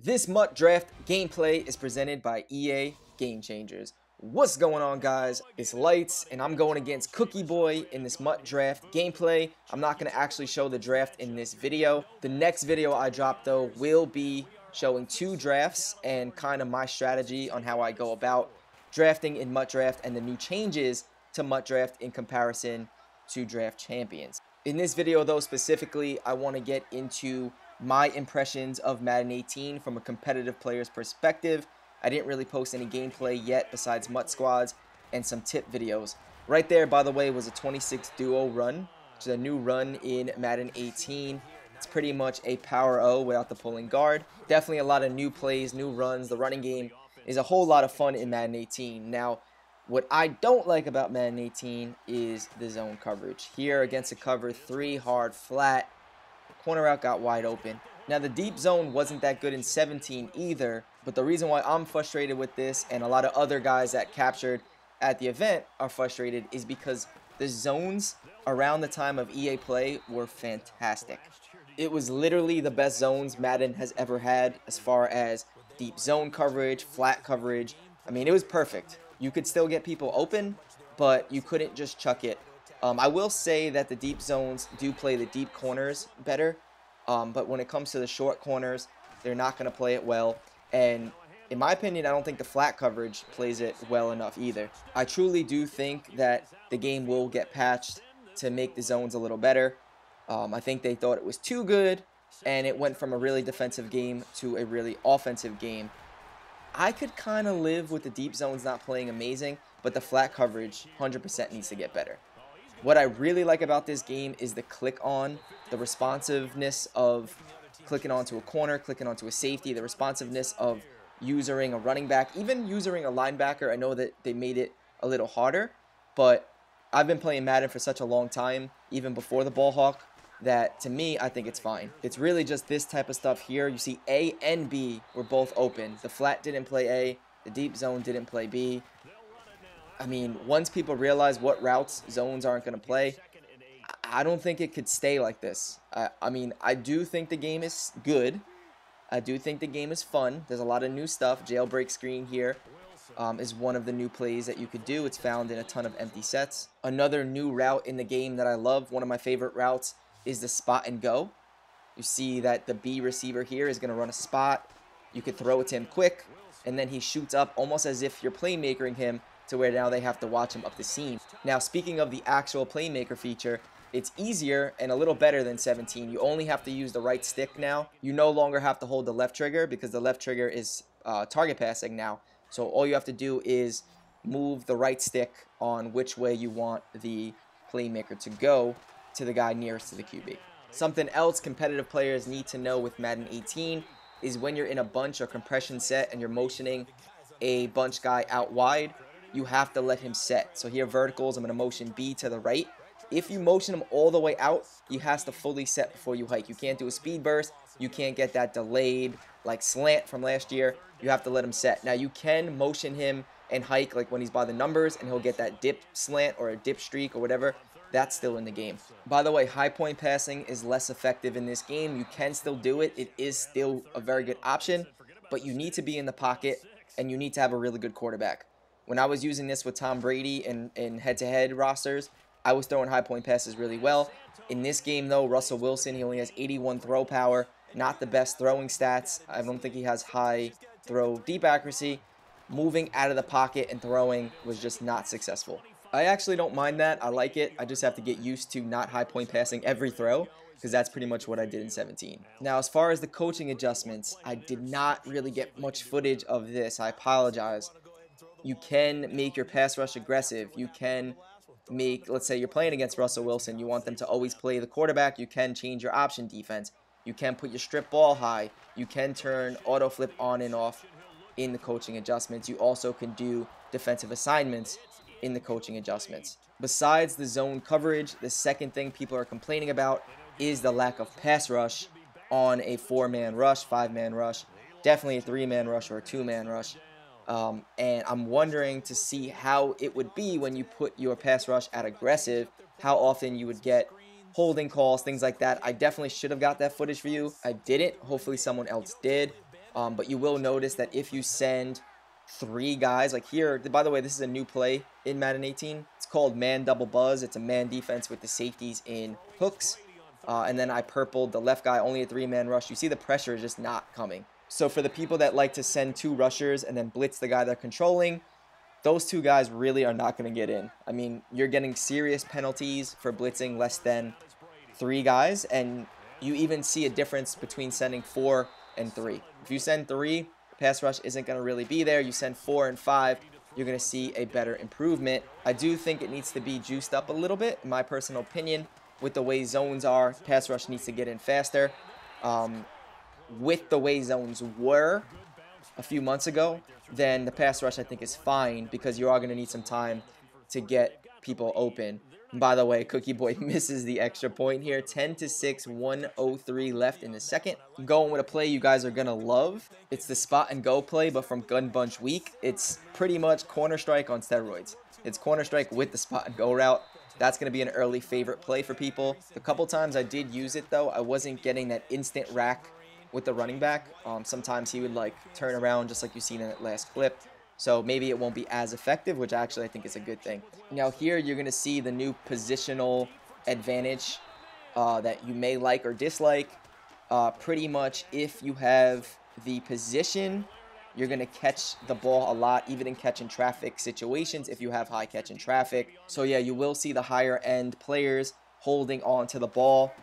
This MUT Draft gameplay is presented by EA Game Changers. What's going on, guys? It's Lights, and I'm going against Cookie Boy in this MUT Draft gameplay. I'm not going to actually show the draft in this video. The next video I drop, though, will be showing 2 drafts and kind of my strategy on how I go about drafting in MUT Draft and the new changes to MUT Draft in comparison to Draft Champions. In this video, though, specifically, I want to get into my impressions of Madden 18 from a competitive player's perspective. I didn't really post any gameplay yet besides MUT Squads and some tip videos. Right there, by the way, was a 26 duo run, which is a new run in Madden 18. It's pretty much a power O without the pulling guard. Definitely a lot of new plays, new runs. The running game is a whole lot of fun in Madden 18. Now, what I don't like about Madden 18 is the zone coverage. Here against a cover 3 hard flat, corner route got wide open. Now, the deep zone wasn't that good in 17 either, but the reason why I'm frustrated with this and a lot of other guys that captured at the event are frustrated is because the zones around the time of EA play were fantastic. It was literally the best zones Madden has ever had as far as deep zone coverage, flat coverage. I mean, it was perfect. You could still get people open, but you couldn't just chuck it. I will say that the deep zones do play the deep corners better, but when it comes to the short corners, they're not going to play it well. And in my opinion, I don't think the flat coverage plays it well enough either. I truly do think that the game will get patched to make the zones a little better. I think they thought it was too good, and it went from a really defensive game to a really offensive game. I could kind of live with the deep zones not playing amazing, but the flat coverage 100% needs to get better. What I really like about this game is the click on, the responsiveness of clicking onto a corner, clicking onto a safety, the responsiveness of using a running back, even using a linebacker. I know that they made it a little harder, but I've been playing Madden for such a long time, even before the ball hawk, that to me, I think it's fine. It's really just this type of stuff here. You see A and B were both open. The flat didn't play A, the deep zone didn't play B. I mean, once people realize what routes zones aren't going to play, I don't think it could stay like this. I mean, I do think the game is good. I do think the game is fun. There's a lot of new stuff. Jailbreak screen here is one of the new plays that you could do. It's found in a ton of empty sets. Another new route in the game that I love, one of my favorite routes, is the spot and go. You see that the B receiver here is going to run a spot. You could throw it to him quick, and then he shoots up almost as if you're playmakering him, to where now they have to watch him up the seam. Now, speaking of the actual Playmaker feature, it's easier and a little better than 17. You only have to use the right stick now. You no longer have to hold the left trigger because the left trigger is target passing now. So all you have to do is move the right stick on which way you want the Playmaker to go to the guy nearest to the QB. Something else competitive players need to know with Madden 18 is when you're in a bunch or compression set and you're motioning a bunch guy out wide, you have to let him set. So here, verticals, I'm going to motion B to the right. If you motion him all the way out, he has to fully set before you hike. You can't do a speed burst. You can't get that delayed, like, slant from last year. You have to let him set. Now, you can motion him and hike, like, when he's by the numbers, and he'll get that dip slant or a dip streak or whatever. That's still in the game. By the way, high point passing is less effective in this game. You can still do it. It is still a very good option, but you need to be in the pocket, and you need to have a really good quarterback. When I was using this with Tom Brady in head-to-head rosters, I was throwing high point passes really well. In this game, though, Russell Wilson, he only has 81 throw power, not the best throwing stats. I don't think he has high throw deep accuracy. Moving out of the pocket and throwing was just not successful. I actually don't mind that. I like it. I just have to get used to not high point passing every throw, because that's pretty much what I did in 17. Now, as far as the coaching adjustments, I did not really get much footage of this. I apologize. You can make your pass rush aggressive. You can make, let's say you're playing against Russell Wilson, you want them to always play the quarterback, you can change your option defense. You can put your strip ball high. You can turn auto flip on and off in the coaching adjustments. You also can do defensive assignments in the coaching adjustments. Besides the zone coverage, the second thing people are complaining about is the lack of pass rush on a 4-man rush, 5-man rush, definitely a 3-man rush or a 2-man rush. And I'm wondering to see how it would be when you put your pass rush at aggressive, how often you would get holding calls, things like that. I definitely should have got that footage for you. I didn't. Hopefully someone else did. But you will notice that if you send 3 guys, like here, by the way, this is a new play in Madden 18. It's called man double buzz. It's a man defense with the safeties in hooks. And then I purpled the left guy, only a 3-man rush. You see the pressure is just not coming. So for the people that like to send 2 rushers and then blitz the guy they're controlling, those 2 guys really are not going to get in. I mean, you're getting serious penalties for blitzing less than 3 guys, and you even see a difference between sending 4 and 3. If you send 3, pass rush isn't going to really be there. You send 4 and 5, you're going to see a better improvement. I do think it needs to be juiced up a little bit, in my personal opinion. With the way zones are, pass rush needs to get in faster. With the way zones were a few months ago, then the pass rush I think is fine, because you are going to need some time to get people open. And by the way, Cookie Boy misses the extra point here. 10-6, 1:03 left in the second. I'm going with a play you guys are going to love. It's the spot and go play, but from Gun Bunch Week. It's pretty much corner strike on steroids. It's corner strike with the spot and go route. That's going to be an early favorite play for people. A couple times I did use it, though. I wasn't getting that instant rack with the running back. Sometimes he would like turn around just like you seen in that last clip. So maybe it won't be as effective, which actually I think is a good thing. Now here you're going to see the new positional advantage that you may like or dislike. Pretty much if you have the position, you're going to catch the ball a lot, even in catch and traffic situations if you have high catch and traffic. So yeah, you will see the higher end players holding on to the ball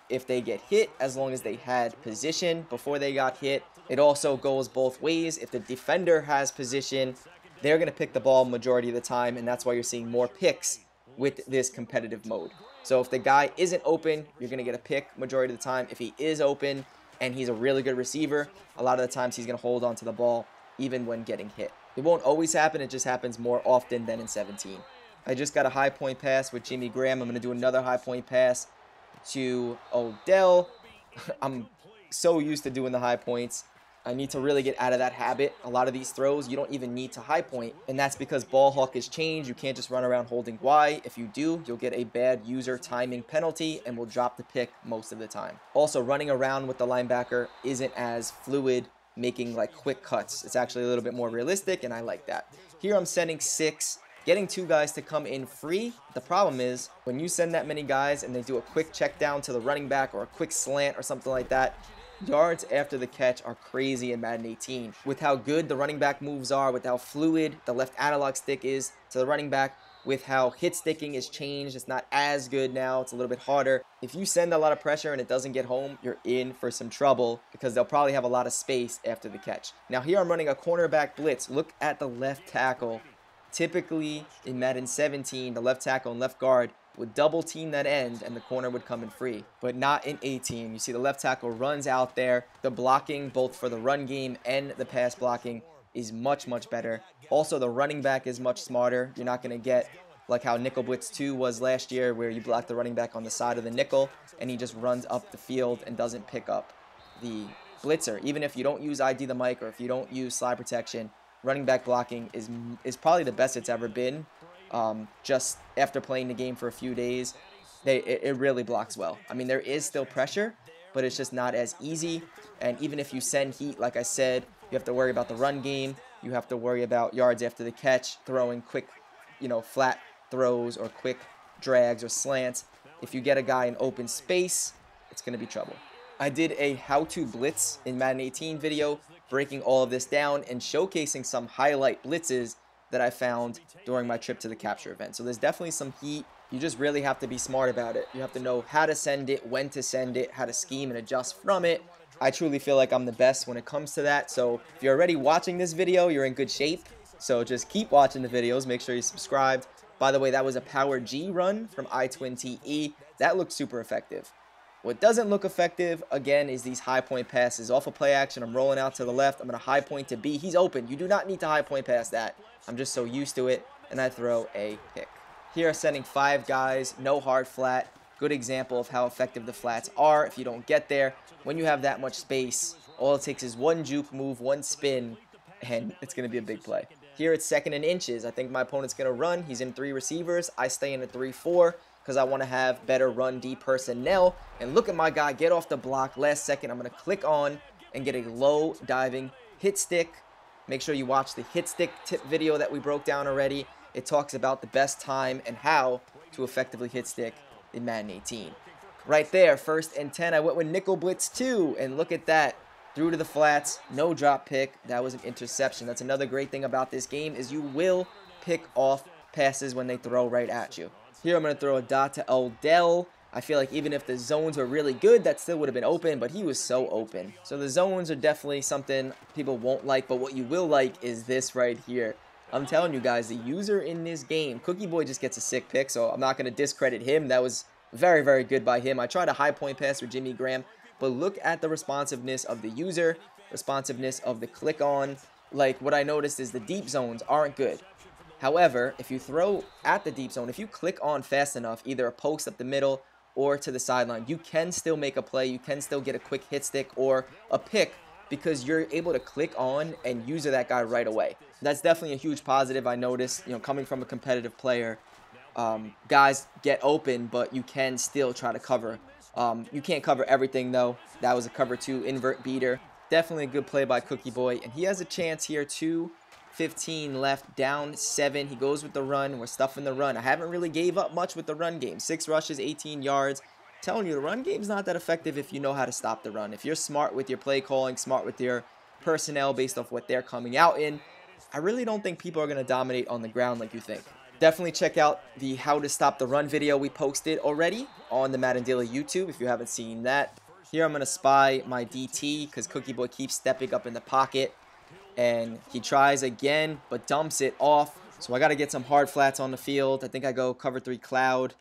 if they get hit, as long as they had position before they got hit. It also goes both ways. If the defender has position, they're going to pick the ball majority of the time, and that's why you're seeing more picks with this competitive mode. So if the guy isn't open, you're going to get a pick majority of the time. If he is open and he's a really good receiver, a lot of the times he's going to hold on to the ball even when getting hit. It won't always happen. It just happens more often than in 17. I just got a high point pass with Jimmy Graham. I'm going to do another high point pass to Odell. I'm so used to doing the high points. I need to really get out of that habit. A lot of these throws, you don't even need to high point, and that's because ball hawk has changed. You can't just run around holding Y. If you do, you'll get a bad user timing penalty and will drop the pick most of the time. Also, running around with the linebacker isn't as fluid, making like quick cuts. It's actually a little bit more realistic, and I like that. Here I'm sending 6. Getting 2 guys to come in free. The problem is when you send that many guys and they do a quick check down to the running back or a quick slant or something like that, yards after the catch are crazy in Madden 18. With how good the running back moves are, with how fluid the left analog stick is to the running back, with how hit sticking is changed, it's not as good now, it's a little bit harder. If you send a lot of pressure and it doesn't get home, you're in for some trouble because they'll probably have a lot of space after the catch. Now here I'm running a cornerback blitz. Look at the left tackle. Typically in Madden 17, the left tackle and left guard would double team that end and the corner would come in free, but not in 18. You see the left tackle runs out there. The blocking both for the run game and the pass blocking is much, much better. Also, the running back is much smarter. You're not going to get like how Nickel Blitz 2 was last year, where you block the running back on the side of the nickel and he just runs up the field and doesn't pick up the blitzer. Even if you don't use ID the mic or if you don't use slide protection, running back blocking is probably the best it's ever been. Just after playing the game for a few days, it really blocks well. I mean, there is still pressure, but it's just not as easy. And even if you send heat, like I said, you have to worry about the run game. You have to worry about yards after the catch, throwing quick, flat throws or quick drags or slants. If you get a guy in open space, it's going to be trouble. I did a how-to blitz in Madden 18 video, breaking all of this down and showcasing some highlight blitzes that I found during my trip to the capture event. So there's definitely some heat. You just really have to be smart about it. You have to know how to send it, when to send it, how to scheme and adjust from it. I truly feel like I'm the best when it comes to that. So if you're already watching this video, you're in good shape. So just keep watching the videos. Make sure you're subscribed. By the way, that was a Power G run from iTwinTE. That looked super effective. What doesn't look effective, again, is these high point passes. Off of play action, I'm rolling out to the left. I'm going to high point to B. He's open. You do not need to high point past that. I'm just so used to it, and I throw a pick. Here, sending 5 guys, no hard flat. Good example of how effective the flats are. If you don't get there, when you have that much space, all it takes is one juke move, one spin, and it's going to be a big play. Here, it's 2nd and inches. I think my opponent's going to run. He's in 3 receivers. I stay in a 3-4. Because I want to have better run D personnel. And look at my guy get off the block last second. I'm going to click on and get a low diving hit stick. Make sure you watch the hit stick tip video that we broke down already. It talks about the best time and how to effectively hit stick in Madden 18. Right there, 1st and 10, I went with nickel blitz 2, and look at that. Threw to the flats, no drop pick. That was an interception. That's another great thing about this game is you will pick off passes when they throw right at you. Here I'm going to throw a dot to Odell. I feel like even if the zones were really good, that still would have been open, but he was so open. So the zones are definitely something people won't like, but what you will like is this right here. I'm telling you guys, the user in this game, Cookie Boy just gets a sick pick, so I'm not going to discredit him. That was very, very good by him. I tried a high point pass with Jimmy Graham, but look at the responsiveness of the user, responsiveness of the click on. Like, what I noticed is the deep zones aren't good. However, if you throw at the deep zone, if you click on fast enough, either a post up the middle or to the sideline, you can still make a play. You can still get a quick hit stick or a pick because you're able to click on and user that guy right away. That's definitely a huge positive I noticed, coming from a competitive player. Guys get open, but you can still try to cover. You can't cover everything, though. That was a cover 2 invert beater. Definitely a good play by Cookie Boy, and he has a chance here. 2:15 left, down 7. He goes with the run. We're stuffing the run. I haven't really gave up much with the run game. 6 rushes, 18 yards. I'm telling you, the run game's not that effective if you know how to stop the run. If you're smart with your play calling, smart with your personnel based off what they're coming out in, I really don't think people are going to dominate on the ground like you think. Definitely check out the how to stop the run video we posted already on the Madden Daily YouTube if you haven't seen that. Here I'm going to spy my DT because Cookie Boy keeps stepping up in the pocket. And he tries again, but dumps it off. So I got to get some hard flats on the field. I think I go cover 3 cloud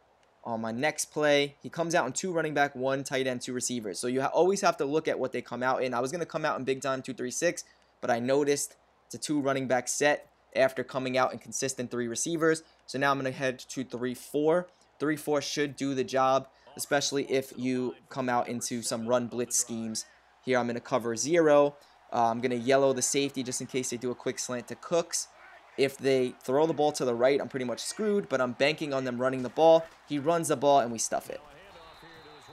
on my next play. He comes out in 2 running back, 1 tight end, 2 receivers. So you always have to look at what they come out in. I was going to come out in big time 2-3-6, but I noticed it's a 2 running back set after coming out in consistent 3 receivers. So now I'm going to head to 3-4. 3-4 should do the job, especially if you come out into some run blitz schemes. Here I'm going to cover 0. I'm going to yellow the safety just in case they do a quick slant to Cooks. If they throw the ball to the right, I'm pretty much screwed, but I'm banking on them running the ball. He runs the ball, and we stuff it.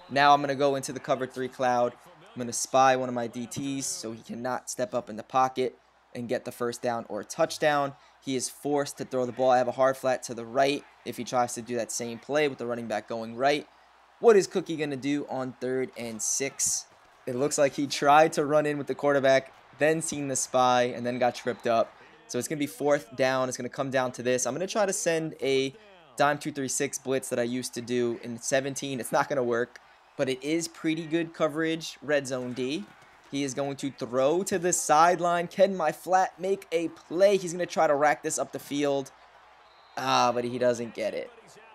Now I'm going to go into the cover 3 cloud. I'm going to spy one of my DTs so he cannot step up in the pocket and get the first down or touchdown. He is forced to throw the ball. I have a hard flat to the right if he tries to do that same play with the running back going right. What is Cookie going to do on 3rd and 6? It looks like he tried to run in with the quarterback, then seen the spy, and then got tripped up. So it's going to be 4th down. It's going to come down to this. I'm going to try to send a dime 2-3-6 blitz that I used to do in 17. It's not going to work, but it is pretty good coverage. Red zone D. He is going to throw to the sideline. Can my flat make a play? He's going to try to rack this up the field. But he doesn't get it.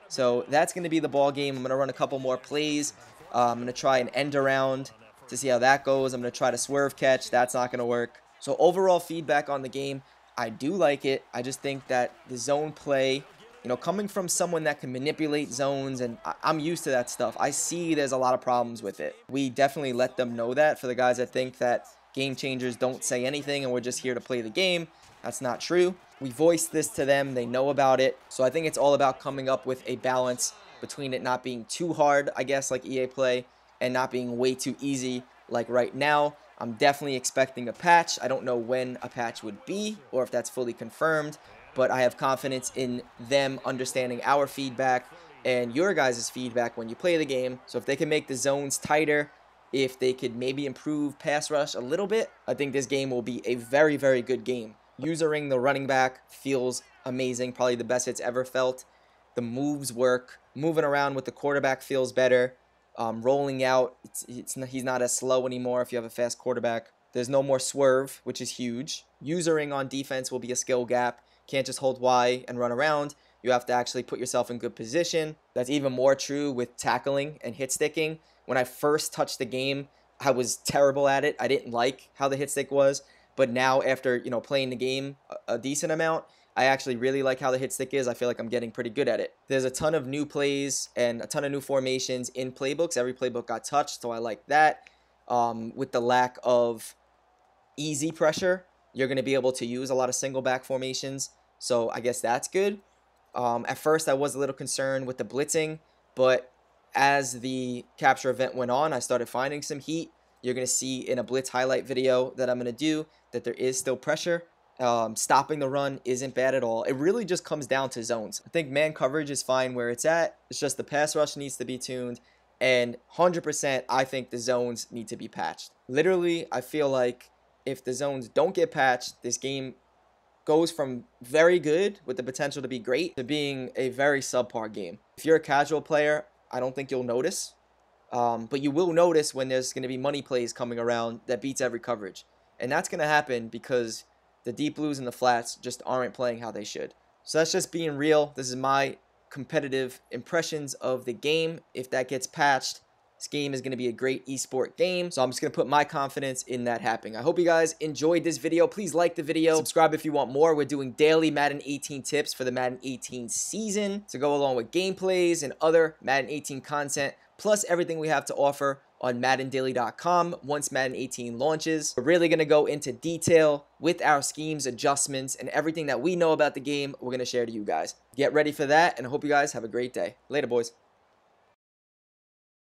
So that's going to be the ball game. I'm going to run a couple more plays. I'm going to try an end around to see how that goes. I'm going to try to swerve catch. That's not going to work. So overall feedback on the game, I do like it. I just think that the zone play, coming from someone that can manipulate zones, and I'm used to that stuff, I see there's a lot of problems with it. We definitely let them know that. For the guys that think that game changers don't say anything and we're just here to play the game, that's not true. We voiced this to them. They know about it. So I think it's all about coming up with a balance between it not being too hard, I guess, like EA Play, and not being way too easy like right now. I'm definitely expecting a patch. I don't know when a patch would be or if that's fully confirmed, but I have confidence in them understanding our feedback and your guys' feedback when you play the game. So if they can make the zones tighter, if they could maybe improve pass rush a little bit, I think this game will be a very, very good game. Usering the running back feels amazing, probably the best it's ever felt. The moves work. Moving around with the quarterback feels better. Rolling out, he's not as slow anymore if you have a fast quarterback. There's no more swerve, which is huge. Usering on defense will be a skill gap. Can't just hold Y and run around. You have to actually put yourself in good position. That's even more true with tackling and hit sticking. When I first touched the game, I was terrible at it. I didn't like how the hit stick was. But now after, playing the game a decent amount, I actually really like how the hit stick is. I feel like I'm getting pretty good at it. There's a ton of new plays and a ton of new formations in playbooks. Every playbook got touched, so I like that. With the lack of easy pressure, you're going to be able to use a lot of single back formations, so I guess that's good. At first, I was a little concerned with the blitzing, but as the capture event went on, I started finding some heat. you're going to see in a blitz highlight video that I'm going to do that there is still pressure. Stopping the run isn't bad at all. It really just comes down to zones. I think man coverage is fine where it's at. It's just the pass rush needs to be tuned. And 100%, I think the zones need to be patched. Literally, I feel like if the zones don't get patched, this game goes from very good with the potential to be great to being a very subpar game. If you're a casual player, I don't think you'll notice. But you will notice when there's going to be money plays coming around that beats every coverage. And that's going to happen because the deep blues and the flats just aren't playing how they should. So that's just being real. This is my competitive impressions of the game. If that gets patched, this game is going to be a great esport game. So I'm just going to put my confidence in that happening. I hope you guys enjoyed this video. Please like the video. Subscribe if you want more. We're doing daily Madden 18 tips for the Madden 18 season to go along with gameplays and other Madden 18 content, plus everything we have to offer on MaddenDaily.com once Madden 18 launches. We're really going to go into detail with our schemes, adjustments, and everything that we know about the game we're going to share to you guys. Get ready for that, and I hope you guys have a great day. Later, boys.